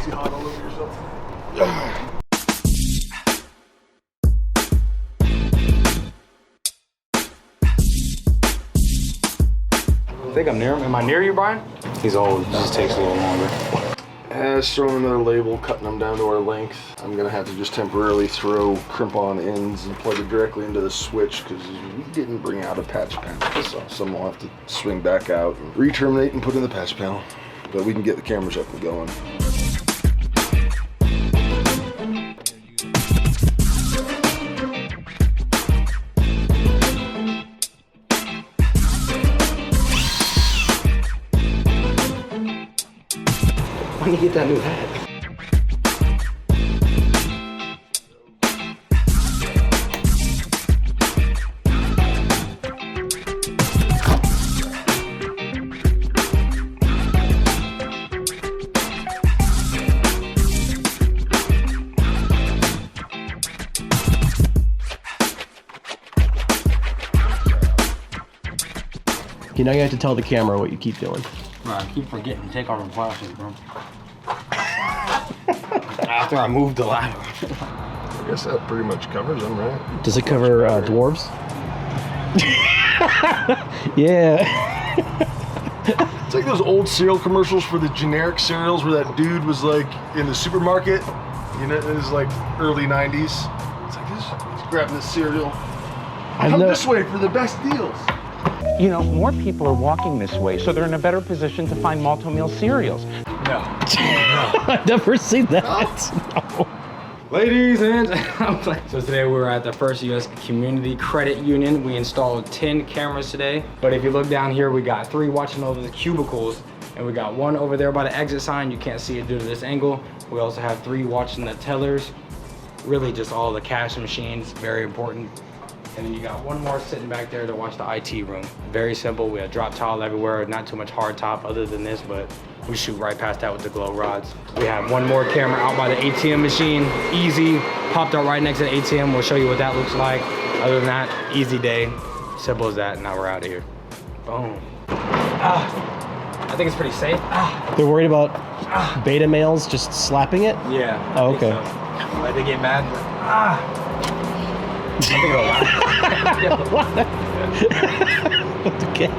Is you hot all over yourself? I think I'm near him. Am I near you, Brian? He's old. It just takes a little longer. As throwing another label, cutting them down to our length. I'm gonna have to just temporarily throw crimp-on ends and plug it directly into the switch because we didn't bring out a patch panel. So someone will have to swing back out and re-terminate and put in the patch panel. But we can get the cameras up and going. When you get that new hat. You know you have to tell the camera what you keep doing. I keep forgetting to take off my glasses, bro. After I moved the ladder. I guess that pretty much covers them, right? Does it cover dwarves? Yeah. It's like those old cereal commercials for the generic cereals where that dude was like in the supermarket. You know, it was like early 90s. It's like, he's grabbing this cereal. Come this way for the best deals. You know, more people are walking this way, so they're in a better position to find multi-meal cereals. No. I've never seen that. No. Ladies and gentlemen. So today we're at the First U.S. Community Credit Union. We installed 10 cameras today. But if you look down here, we got 3 watching over the cubicles, and we got 1 over there by the exit sign. You can't see it due to this angle. We also have 3 watching the tellers. Really just all the cash machines, very important. And then you got 1 more sitting back there to watch the IT room. Very simple. We have drop tile everywhere, not too much hard top other than this, but we shoot right past that with the glow rods. We have 1 more camera out by the ATM machine. Easy, popped up right next to the ATM. We'll show you what that looks like. Other than that, easy day. Simple as that, now we're out of here. Boom. I think it's pretty safe. They're worried about beta males just slapping it? Yeah. Oh, okay. So. Like they get mad, but I think it'll laugh. Okay.